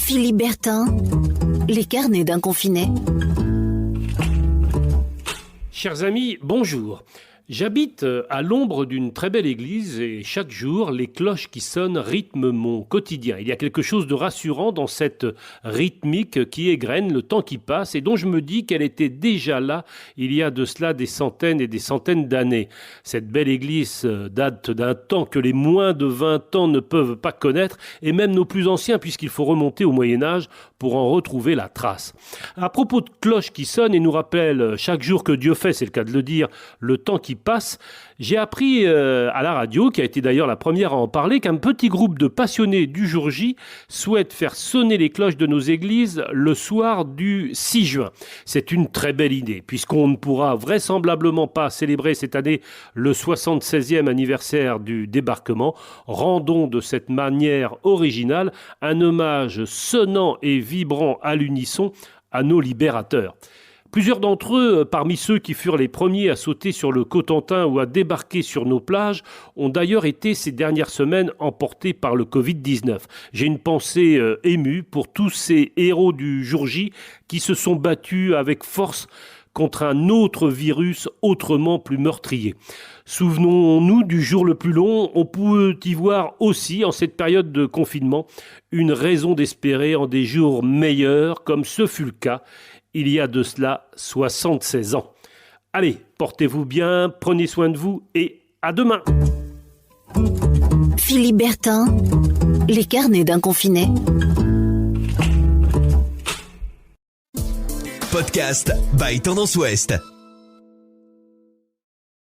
Philippe Bertin, les carnets d'un confiné. Chers amis, bonjour. J'habite à l'ombre d'une très belle église et chaque jour, les cloches qui sonnent rythment mon quotidien. Il y a quelque chose de rassurant dans cette rythmique qui égrène le temps qui passe et dont je me dis qu'elle était déjà là il y a de cela des centaines et des centaines d'années. Cette belle église date d'un temps que les moins de 20 ans ne peuvent pas connaître et même nos plus anciens puisqu'il faut remonter au Moyen-Âge pour en retrouver la trace. À propos de cloches qui sonnent et nous rappellent chaque jour que Dieu fait, c'est le cas de le dire, le temps qui passe, j'ai appris à la radio, qui a été d'ailleurs la première à en parler, qu'un petit groupe de passionnés du jour J souhaite faire sonner les cloches de nos églises le soir du 6 juin. C'est une très belle idée, puisqu'on ne pourra vraisemblablement pas célébrer cette année le 76e anniversaire du débarquement. Rendons de cette manière originale un hommage sonnant et vibrant à l'unisson à nos libérateurs. Plusieurs d'entre eux, parmi ceux qui furent les premiers à sauter sur le Cotentin ou à débarquer sur nos plages, ont d'ailleurs été ces dernières semaines emportés par le Covid-19. J'ai une pensée émue pour tous ces héros du jour J qui se sont battus avec force contre un autre virus autrement plus meurtrier. Souvenons-nous du jour le plus long, on peut y voir aussi, en cette période de confinement, une raison d'espérer en des jours meilleurs, comme ce fut le cas il y a de cela 76 ans. Allez, portez-vous bien, prenez soin de vous et à demain. Philippe Bertin, les carnets d'un confiné. Podcast by Tendance Ouest.